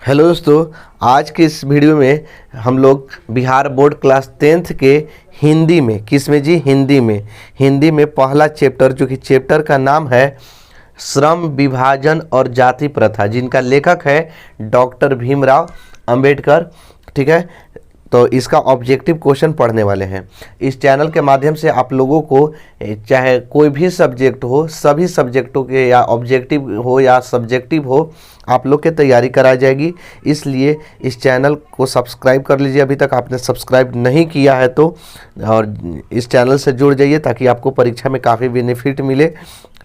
Hello दोस्तों, आज के इस वीडियो में हम लोग बिहार बोर्ड क्लास 10th के हिंदी में हिंदी में पहला चैप्टर, जो कि चैप्टर का नाम है श्रम विभाजन और जाति प्रथा, जिनका लेखक है डॉक्टर भीमराव अंबेडकर। ठीक है, तो इसका ऑब्जेक्टिव क्वेश्चन पढ़ने वाले हैं। इस चैनल के माध्यम से आप लोगों को चाहे कोई भी सब्जेक्ट हो, सभी सब्जेक्टों के, या ऑब्जेक्टिव हो या सब्जेक्टिव हो, आप लोग के तैयारी कराई जाएगी। इसलिए इस चैनल को सब्सक्राइब कर लीजिए, अभी तक आपने सब्सक्राइब नहीं किया है तो, और इस चैनल से जुड़ जाइए ताकि आपको परीक्षा में काफ़ी बेनिफिट मिले।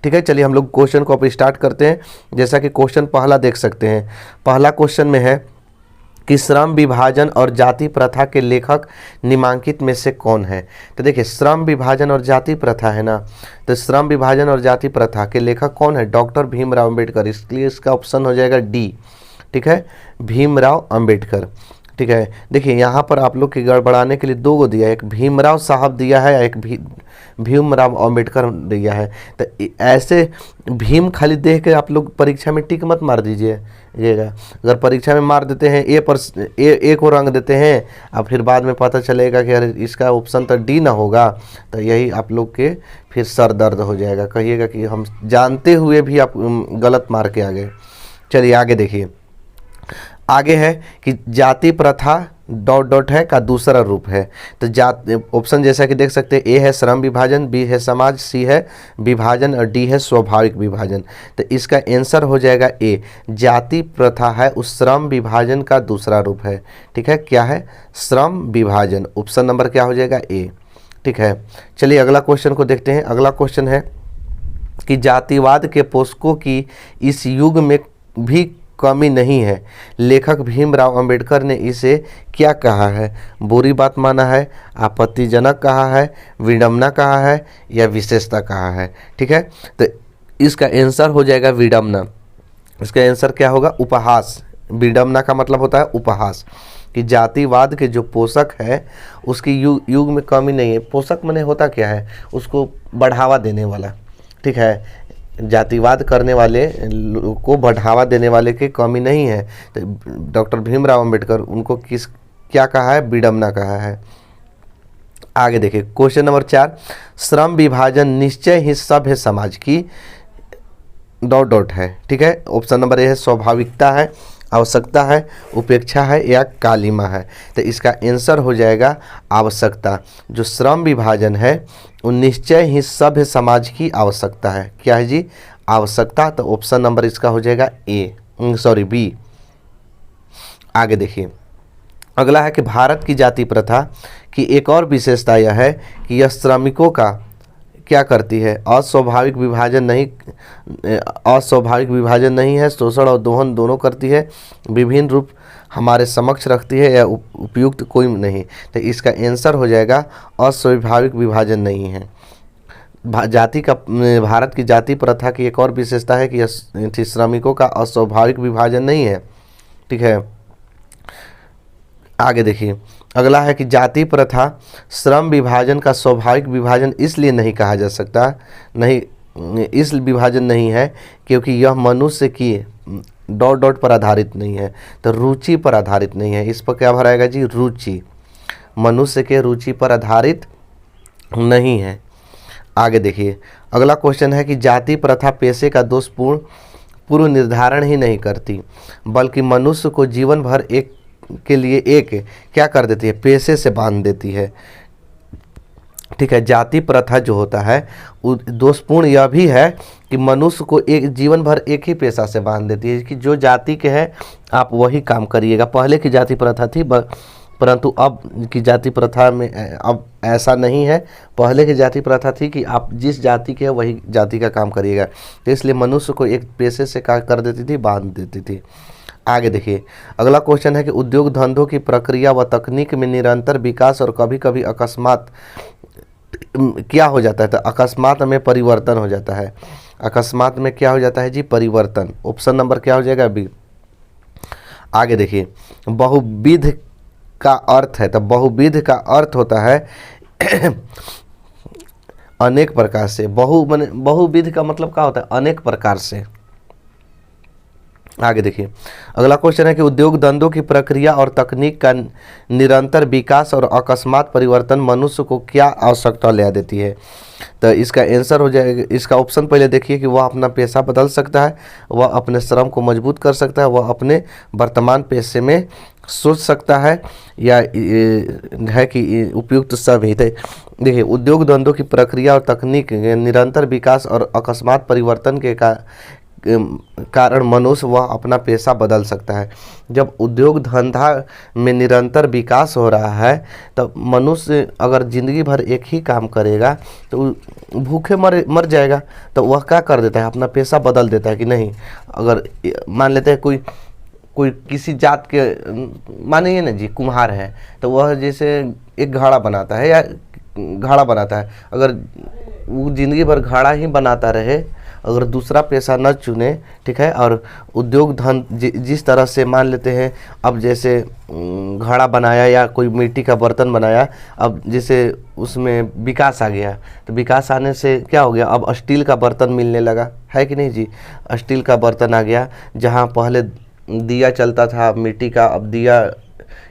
ठीक है, चलिए हम लोग क्वेश्चन को अब स्टार्ट करते हैं। जैसा कि क्वेश्चन पहला देख सकते हैं। पहला क्वेश्चन में है कि श्रम विभाजन और जाति प्रथा के लेखक निम्नलिखित में से कौन है। तो देखिए, श्रम विभाजन और जाति प्रथा है ना, तो श्रम विभाजन और जाति प्रथा के लेखक कौन है? डॉक्टर भीमराव अंबेडकर। इसलिए इसका ऑप्शन हो जाएगा डी। ठीक है, भीमराव अंबेडकर। ठीक है, देखिए यहाँ पर आप लोग के गड़बड़ाने के लिए दो गो दिया है, एक भीमराव साहब दिया है, एक भीमराव अंबेडकर दिया है। तो ऐसे भीम खाली देख के आप लोग परीक्षा में टिक मत मार दीजिएगा। अगर परीक्षा में मार देते हैं ए को रंग देते हैं, और फिर बाद में पता चलेगा कि अरे इसका ऑप्शन तो डी ना होगा, तो यही आप लोग के फिर सर दर्द हो जाएगा, कहिएगा कि हम जानते हुए भी आप गलत मार के आ गए। चलिए आगे देखिए, आगे है कि जाति प्रथा डॉट डॉट है का दूसरा रूप है। तो ऑप्शन जैसा कि देख सकते हैं, ए है श्रम विभाजन, बी है समाज, सी है विभाजन और डी है स्वाभाविक विभाजन। तो इसका आंसर हो जाएगा ए। जाति प्रथा है उस श्रम विभाजन का दूसरा रूप है। ठीक है, क्या है? श्रम विभाजन। ऑप्शन नंबर क्या हो जाएगा? ए। ठीक है, चलिए अगला क्वेश्चन को देखते हैं। अगला क्वेश्चन है कि जातिवाद के पोषकों की इस युग में भी कमी नहीं है। लेखक भीमराव अंबेडकर ने इसे क्या कहा है? बुरी बात माना है, आपत्तिजनक कहा है, विडंबना कहा है, या विशेषता कहा है। ठीक है, तो इसका आंसर हो जाएगा विडंबना। इसका आंसर क्या होगा? उपहास। विडंबना का मतलब होता है उपहास, कि जातिवाद के जो पोषक है उसकी युग में कमी नहीं है। पोषक माने होता क्या है? उसको बढ़ावा देने वाला। ठीक है, जातिवाद करने वाले को बढ़ावा देने वाले की कमी नहीं है। तो डॉक्टर भीमराव अंबेडकर उनको क्या कहा है? विडंबना कहा है। आगे देखिए, क्वेश्चन नंबर 4, श्रम विभाजन निश्चय ही सभ्य समाज की डॉट डॉट है। ठीक है, ऑप्शन नंबर ए है स्वाभाविकता है, आवश्यकता है, उपेक्षा है, या कालिमा है। तो इसका आंसर हो जाएगा आवश्यकता। जो श्रम विभाजन है वो निश्चय ही सभ्य समाज की आवश्यकता है। क्या है जी? आवश्यकता। तो ऑप्शन नंबर इसका हो जाएगा बी। आगे देखिए, अगला है कि भारत की जाति प्रथा की एक और विशेषता यह है कि यह श्रमिकों का क्या करती है? अस्वाभाविक विभाजन नहीं है, शोषण और दोहन दोनों करती है, विभिन्न रूप हमारे समक्ष रखती है, या उपयुक्त कोई नहीं। तो इसका आंसर हो जाएगा अस्वाभाविक विभाजन नहीं है। भारत की जाति प्रथा की एक और विशेषता है कि यह श्रमिकों का अस्वाभाविक विभाजन नहीं है। ठीक है, आगे देखिए, अगला है कि जाति प्रथा श्रम विभाजन का स्वाभाविक विभाजन इसलिए नहीं कहा जा सकता, इस विभाजन नहीं है क्योंकि यह मनुष्य की डॉट डॉट पर आधारित नहीं है, तो रुचि पर आधारित नहीं है। इस पर क्या भराएगा जी? रुचि। मनुष्य के रुचि पर आधारित नहीं है। आगे देखिए, अगला क्वेश्चन है कि जाति प्रथा पेशे का दोषपूर्ण पूर्व निर्धारण ही नहीं करती, बल्कि मनुष्य को जीवन भर के लिए एक क्या कर देती है? पेशे से बांध देती है। ठीक है, जाति प्रथा जो होता है दोषपूर्ण यह भी है कि मनुष्य को एक जीवन भर एक ही पेशा से बांध देती है, कि जो जाति के हैं आप वही काम करिएगा। पहले की जाति प्रथा थी, परंतु अब की जाति प्रथा में अब ऐसा नहीं है। पहले की जाति प्रथा थी कि आप जिस जाति के हैं वही जाति का काम करिएगा, तो इसलिए मनुष्य को एक पेशे से क्या कर देती थी? बांध देती थी। आगे देखिए, अगला क्वेश्चन है कि उद्योग धंधों की प्रक्रिया व तकनीक में निरंतर विकास और कभी कभी अकस्मात क्या हो जाता है? तो अकस्मात में परिवर्तन हो जाता है। अकस्मात में क्या हो जाता है जी? परिवर्तन। ऑप्शन नंबर क्या हो जाएगा? बी। आगे देखिए, बहुविध का अर्थ है, तो बहुविध का अर्थ होता है अनेक प्रकार से। बहुविध का मतलब क्या होता है? अनेक प्रकार से। आगे देखिए, अगला क्वेश्चन है कि उद्योग धंधों की प्रक्रिया और तकनीक का निरंतर विकास और अकस्मात परिवर्तन मनुष्य को क्या आवश्यकता ला देती है। तो इसका आंसर हो जाएगा, इसका ऑप्शन पहले देखिए कि वह अपना पेशा बदल सकता है, वह अपने श्रम को मजबूत कर सकता है, वह अपने वर्तमान पेशे में सोच सकता है, या है कि उपयुक्त सभी। तो देखिए, उद्योग धंधों की प्रक्रिया और तकनीक के निरंतर विकास और अकस्मात परिवर्तन के कारण मनुष्य वह अपना पेशा बदल सकता है। जब उद्योग धंधा में निरंतर विकास हो रहा है तो मनुष्य अगर ज़िंदगी भर एक ही काम करेगा तो भूखे मर जाएगा। तो वह क्या कर देता है, अपना पेशा बदल देता है कि नहीं। अगर मान लेते हैं कोई किसी जात के, मानिए ना जी, कुम्हार है, तो वह जैसे एक घड़ा बनाता है या घड़ा बनाता है, अगर वो ज़िंदगी भर घड़ा ही बनाता रहे, अगर दूसरा पेशा न चुने, ठीक है, और उद्योग जिस तरह से मान लेते हैं, अब जैसे घड़ा बनाया या कोई मिट्टी का बर्तन बनाया, अब जैसे उसमें विकास आ गया, तो विकास आने से क्या हो गया, अब स्टील का बर्तन मिलने लगा, है कि नहीं जी। स्टील का बर्तन आ गया, जहाँ पहले दिया चलता था मिट्टी का, अब दिया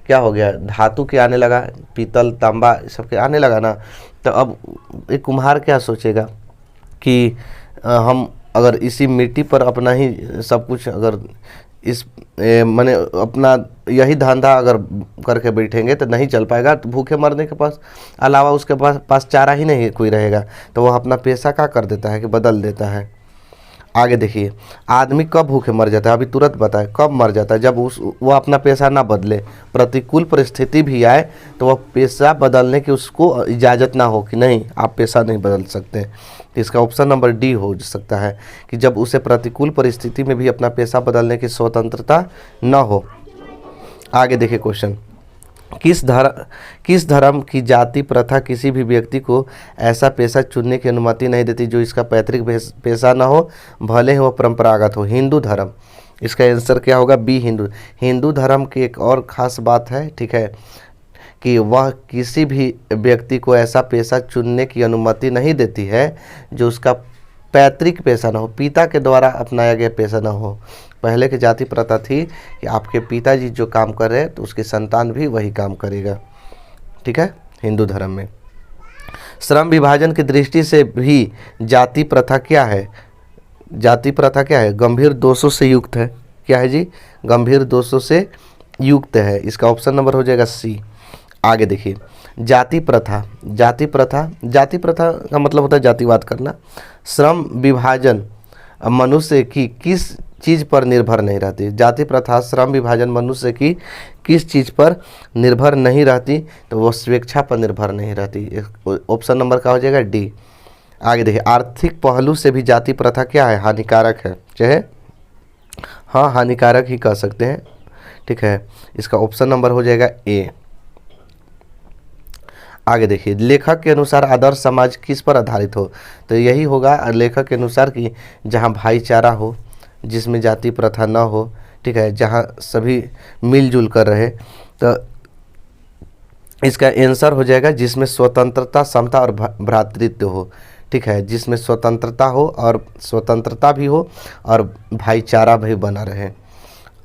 क्या हो गया, धातु के आने लगा, पीतल तांबा सबके आने लगा ना। तो अब एक कुम्हार क्या सोचेगा कि हम अगर इसी मिट्टी पर अपना ही सब कुछ, अगर इस माने अपना यही धंधा अगर करके बैठेंगे तो नहीं चल पाएगा, तो भूखे मरने के अलावा उसके पास चारा ही नहीं कोई रहेगा। तो वह अपना पेशा क्या कर देता है कि बदल देता है। आगे देखिए, आदमी कब भूखे मर जाता है, अभी तुरंत बताए कब मर जाता है, जब वह अपना पेशा ना बदले, प्रतिकूल परिस्थिति भी आए तो वह पेशा बदलने की उसको इजाज़त ना हो कि नहीं आप पेशा नहीं बदल सकते। तो इसका ऑप्शन नंबर डी हो सकता है कि जब उसे प्रतिकूल परिस्थिति में भी अपना पेशा बदलने की स्वतंत्रता न हो। आगे देखिए क्वेश्चन, किस धर्म की जाति प्रथा किसी भी व्यक्ति को ऐसा पेशा चुनने की अनुमति नहीं देती जो इसका पैतृक पेशा न हो, भले ही वह परंपरागत हो। हिंदू धर्म, इसका आंसर क्या होगा, बी हिंदू धर्म की एक और ख़ास बात है, ठीक है, कि वह किसी भी व्यक्ति को ऐसा पेशा चुनने की अनुमति नहीं देती है जो उसका पैतृक पेशा ना हो, पिता के द्वारा अपनाया गया पेशा ना हो। पहले की जाति प्रथा थी कि आपके पिताजी जो काम कर रहे हैं तो उसकी संतान भी वही काम करेगा, ठीक है। हिंदू धर्म में श्रम विभाजन की दृष्टि से भी जाति प्रथा क्या है, जाति प्रथा क्या है, गंभीर दोषों से युक्त है। क्या है जी, गंभीर दोषों से युक्त है। इसका ऑप्शन नंबर हो जाएगा सी। आगे देखिए, जाति प्रथा का मतलब होता है जातिवाद करना। श्रम विभाजन मनुष्य की किस चीज़ पर निर्भर नहीं रहती, जाति प्रथा श्रम विभाजन मनुष्य की किस चीज़ पर निर्भर नहीं रहती, तो वो स्वेच्छा पर निर्भर नहीं रहती। ऑप्शन नंबर का हो जाएगा डी। आगे देखिए, आर्थिक पहलू से भी जाति प्रथा क्या है, हानिकारक है, चाहे हाँ हानिकारक ही कह सकते हैं, ठीक है। इसका ऑप्शन नंबर हो जाएगा ए। आगे देखिए, लेखक के अनुसार आदर्श समाज किस पर आधारित हो, तो यही होगा लेखक के अनुसार कि जहाँ भाईचारा हो, जिसमें जाति प्रथा न हो, ठीक है, जहाँ सभी मिलजुल कर रहे। तो इसका आंसर हो जाएगा जिसमें स्वतंत्रता, समता और भ्रातृत्व हो, ठीक है, जिसमें स्वतंत्रता हो और स्वतंत्रता भी हो और भाईचारा भी बना रहे।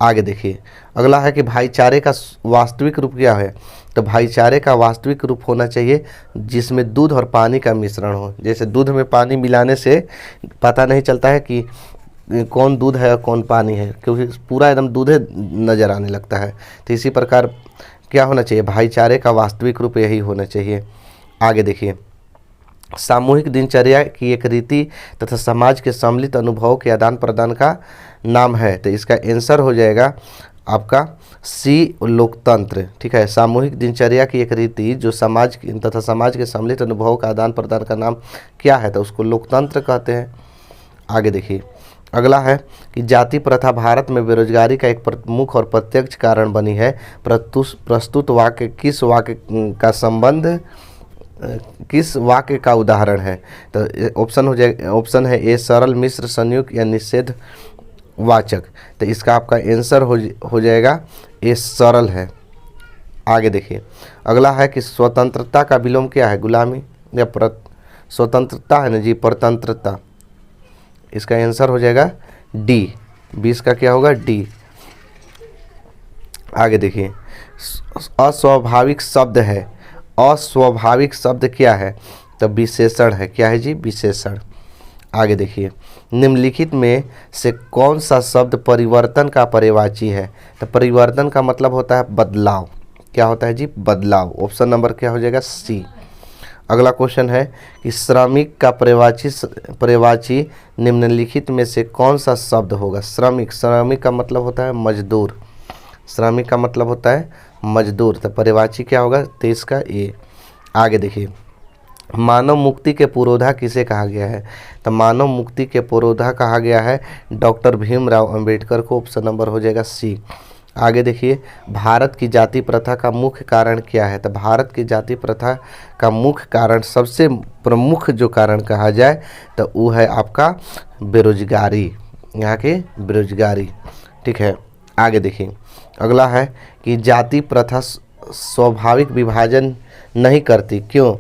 आगे देखिए, अगला है कि भाईचारे का वास्तविक रूप क्या है, तो भाईचारे का वास्तविक रूप होना चाहिए जिसमें दूध और पानी का मिश्रण हो। जैसे दूध में पानी मिलाने से पता नहीं चलता है कि कौन दूध है और कौन पानी है, क्योंकि पूरा एकदम दूधे नज़र आने लगता है। तो इसी प्रकार क्या होना चाहिए, भाईचारे का वास्तविक रूप यही होना चाहिए। आगे देखिए, सामूहिक दिनचर्या की एक रीति तथा समाज के सम्मिलित अनुभवों के आदान प्रदान का नाम है। तो इसका आंसर हो जाएगा आपका सी, लोकतंत्र, ठीक है। सामूहिक दिनचर्या की एक रीति जो समाज तथा समाज के सम्मिलित अनुभवों का आदान प्रदान का नाम क्या है, तो उसको लोकतंत्र कहते हैं। आगे देखिए, अगला है कि जाति प्रथा भारत में बेरोजगारी का एक प्रमुख और प्रत्यक्ष कारण बनी है। प्रस्तुत वाक्य किस वाक्य का संबंध, किस वाक्य का उदाहरण है, तो ऑप्शन हो जाएगा, ऑप्शन है ए सरल, मिश्र, संयुक्त या निषेध वाचक। तो इसका आपका आंसर हो जाएगा ए सरल है। आगे देखिए, अगला है कि स्वतंत्रता का विलोम क्या है, गुलामी या स्वतंत्रता है ना जी, परतंत्रता। इसका आंसर हो जाएगा डी, 20 का क्या होगा डी। आगे देखिए, अस्वाभाविक शब्द है, अस्वाभाविक शब्द क्या है, तो विशेषण है। क्या है जी, विशेषण। आगे देखिए, निम्नलिखित में से कौन सा शब्द परिवर्तन का पर्यायवाची है, तो परिवर्तन का मतलब होता है बदलाव। क्या होता है जी, बदलाव। ऑप्शन नंबर क्या हो जाएगा, सी। अगला क्वेश्चन है कि श्रमिक का पर्यायवाची निम्नलिखित में से कौन सा शब्द होगा। श्रमिक, श्रमिक का मतलब होता है मजदूर, श्रमिक का मतलब होता है मजदूर, तो पर्यायवाची क्या होगा, 23 का ए। आगे देखिए, मानव मुक्ति के पुरोधा किसे कहा गया है, तो मानव मुक्ति के पुरोधा कहा गया है डॉक्टर भीमराव अंबेडकर को। ऑप्शन नंबर हो जाएगा सी। आगे देखिए, भारत की जाति प्रथा का मुख्य कारण क्या है, तो भारत की जाति प्रथा का मुख्य कारण, सबसे प्रमुख जो कारण कहा जाए तो वो है आपका बेरोजगारी, यहाँ की बेरोजगारी। ठीक है। आगे देखिए, अगला है कि जाति प्रथा स्वाभाविक विभाजन नहीं करती, क्यों।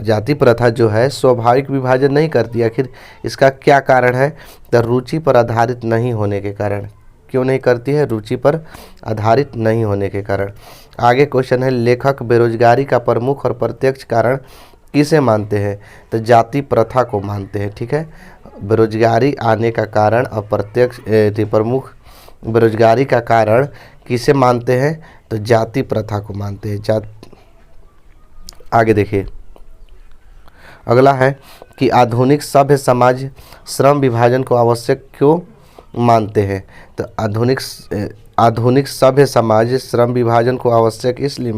जाति प्रथा जो है स्वाभाविक विभाजन नहीं करती, आखिर इसका क्या कारण है, तो रुचि पर आधारित नहीं होने के कारण। क्यों नहीं करती है, रुचि पर आधारित नहीं होने के कारण। आगे क्वेश्चन है, लेखक बेरोजगारी का प्रमुख और प्रत्यक्ष कारण किसे मानते हैं, तो जाति प्रथा को मानते हैं। ठीक है, बेरोजगारी आने का कारण और प्रत्यक्ष प्रमुख बेरोजगारी का कारण किसे मानते हैं, तो जाति प्रथा को मानते हैं। आगे देखिए, अगला है कि आधुनिक सभ्य समाज श्रम विभाजन को आवश्यक क्यों मानते हैं, तो आधुनिक सभ्य समाज श्रम विभाजन को आवश्यक इसलिए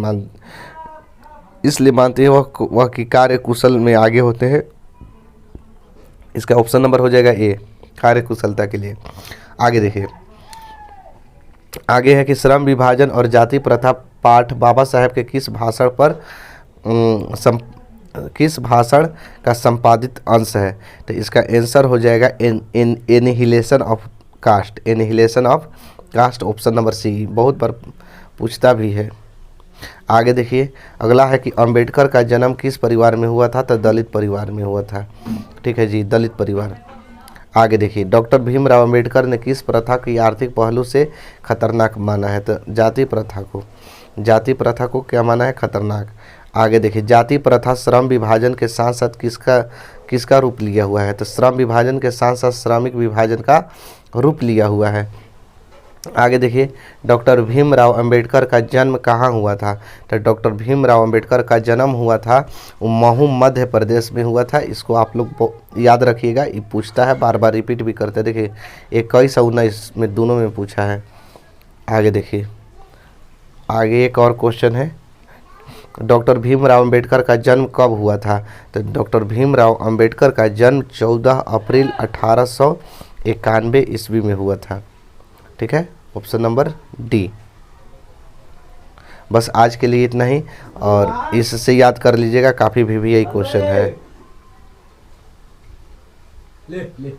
मानते हैं वह कि कार्य कुशल में आगे होते हैं। इसका ऑप्शन नंबर हो जाएगा ए, कार्य कुशलता के लिए। आगे देखिए, आगे है कि श्रम विभाजन और जाति प्रथा पाठ बाबा साहेब के किस भाषण का संपादित अंश है, तो इसका आंसर हो जाएगा annihilation of caste, annihilation of caste. Option number C, बहुत बार पूछता भी है। आगे देखिए, अगला है कि अंबेडकर का जन्म किस परिवार में हुआ था, तो दलित परिवार में हुआ था। ठीक है जी, दलित परिवार। आगे देखिए, डॉक्टर भीमराव अंबेडकर ने किस प्रथा की आर्थिक पहलू से खतरनाक माना है, तो जाति प्रथा को। जाति प्रथा को क्या माना है, खतरनाक। आगे देखिए, जाति प्रथा श्रम विभाजन के साथ साथ किसका रूप लिया हुआ है, तो श्रम विभाजन के साथ साथ श्रमिक विभाजन का रूप लिया हुआ है। आगे देखिए, डॉक्टर भीमराव अंबेडकर का जन्म कहाँ हुआ था, तो डॉक्टर भीमराव अंबेडकर का जन्म हुआ था वो महू मध्य प्रदेश में हुआ था। इसको आप लोग याद रखिएगा, ये पूछता है, बार बार रिपीट भी करते हैं। देखिए 21 और 19 में दोनों में पूछा है। आगे देखिए, आगे एक और क्वेश्चन है, डॉक्टर भीमराव अंबेडकर का जन्म कब हुआ था, तो डॉक्टर भीमराव अंबेडकर का जन्म 14 अप्रैल 1891 ईस्वी में हुआ था। ठीक है, ऑप्शन नंबर डी। बस आज के लिए इतना ही, और इससे याद कर लीजिएगा, काफ़ी भी यही क्वेश्चन है।